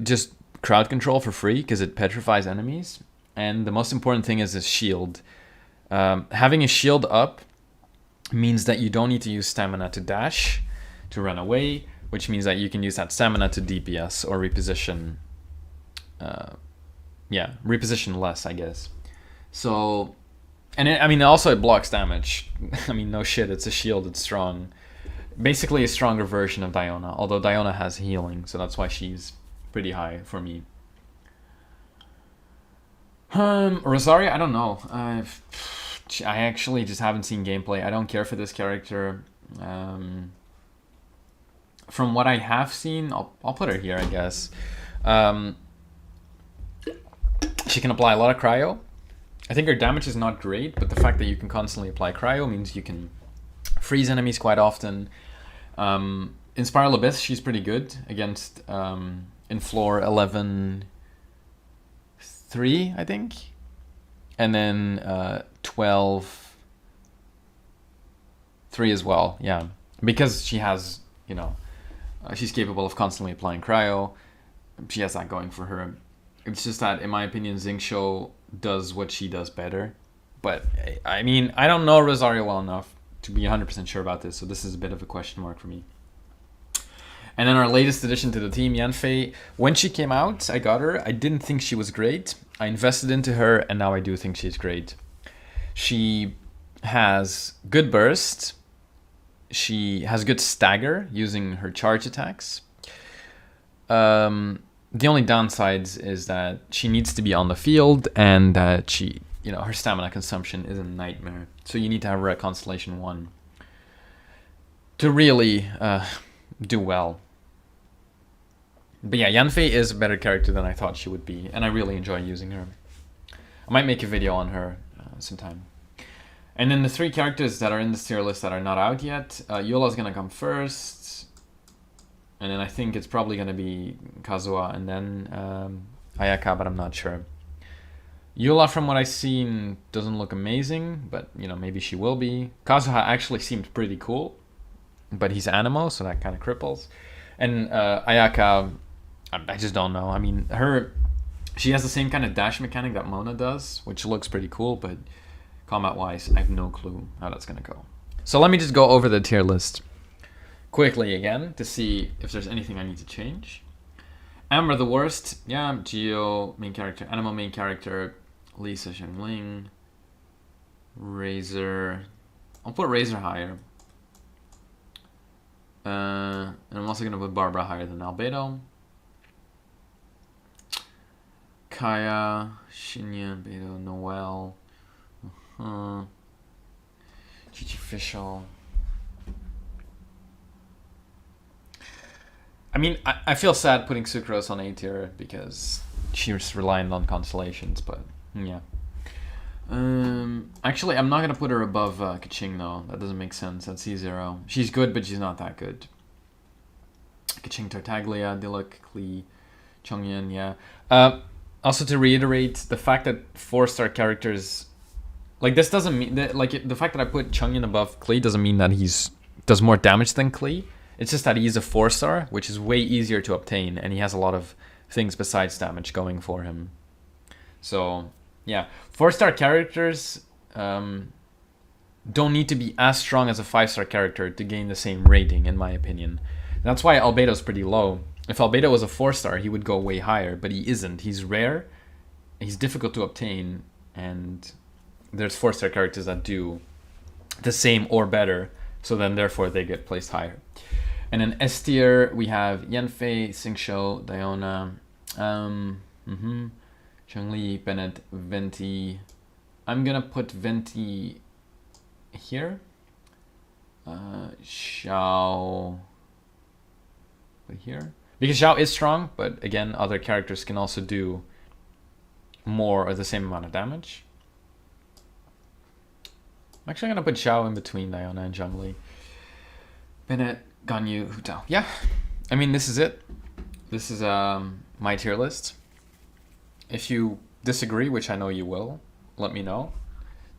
just crowd control for free because it petrifies enemies, and the most important thing is his shield. Having a shield up means that you don't need to use stamina to dash, to run away, which means that you can use that stamina to DPS or reposition. Reposition less, I guess. So, and I mean, also it blocks damage. I mean, no shit, it's a shield, it's strong. Basically a stronger version of Diona, although Diona has healing, so that's why she's pretty high for me. Rosaria, I don't know. I actually just haven't seen gameplay. I don't care for this character. From what I have seen, I'll put her here, I guess. She can apply a lot of cryo. I think her damage is not great, but the fact that you can constantly apply cryo means you can freeze enemies quite often. In Spiral Abyss, she's pretty good against in floor 11-3, I think. And then 12-3 as well, yeah. Because she has, you know, she's capable of constantly applying cryo. She has that going for her. It's just that, in my opinion, Xingqiu does what she does better. But, I mean, I don't know Rosaria well enough to be 100% sure about this, so this is a bit of a question mark for me. And then our latest addition to the team, Yanfei. When she came out, I got her. I didn't think she was great. I invested into her, and now I do think she's great. She has good burst. She has good stagger using her charge attacks. The only downsides is that she needs to be on the field and that she, her stamina consumption is a nightmare. So you need to have her at Constellation 1 to really do well. But yeah, Yanfei is a better character than I thought she would be, and I really enjoy using her. I might make a video on her sometime. And then the 3 characters that are in this tier list that are not out yet, Eula's gonna come first, and then I think it's probably gonna be Kazuha and then Ayaka, but I'm not sure. Eula, from what I've seen, doesn't look amazing, but maybe she will be. Kazuha actually seemed pretty cool, but he's Anemo, so that kind of cripples. And Ayaka, I just don't know. I mean, she has the same kind of dash mechanic that Mona does, which looks pretty cool, but combat-wise, I have no clue how that's going to go. So let me just go over the tier list quickly again to see if there's anything I need to change. Amber the worst. Yeah, Geo, main character. Anemo, main character. Lisa, Xiangling. Razor. I'll put Razor higher. And I'm also going to put Barbara higher than Albedo. Kaeya, Xinyan, Beidou, Noelle. Qiqi, Fischl. I mean, I feel sad putting Sucrose on A tier because she's reliant on constellations, but yeah. Actually, I'm not gonna put her above Keqing though. That doesn't make sense. At C0, she's good, but she's not that good. Keqing, Tartaglia, Dilluc, Klee, Chongyun, yeah. Also to reiterate, the fact that 4-star characters, like this doesn't mean that, like the fact that I put Chongyun above Klee doesn't mean that he's does more damage than Klee. It's just that he's a 4-star, which is way easier to obtain, and he has a lot of things besides damage going for him. So yeah, 4-star characters don't need to be as strong as a 5-star character to gain the same rating, in my opinion. That's why Albedo's pretty low. If Albedo was a 4-star, he would go way higher, but he isn't. He's rare, he's difficult to obtain, and there's 4-star characters that do the same or better, so then therefore they get placed higher. And in S tier, we have Yanfei, Xingqiu, Diona, Zhongli, Bennett, Venti. I'm gonna put Venti here. Xiao here. Because Xiao is strong, but again, other characters can also do more or the same amount of damage. I'm actually gonna put Xiao in between Diona and Zhongli. Bennett, Ganyu, Hutao. Yeah, I mean, this is it. This is my tier list. If you disagree, which I know you will, let me know.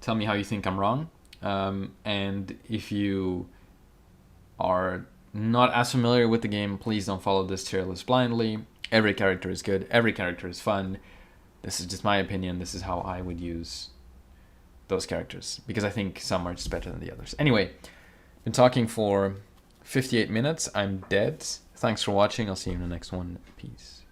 Tell me how you think I'm wrong. And if you are not as familiar with the game, please don't follow this tier list blindly. Every character is good. Every character is fun. This is just my opinion. This is how I would use those characters, because I think some are just better than the others. Anyway, been talking for 58 minutes. I'm dead. Thanks for watching. I'll see you in the next one. Peace.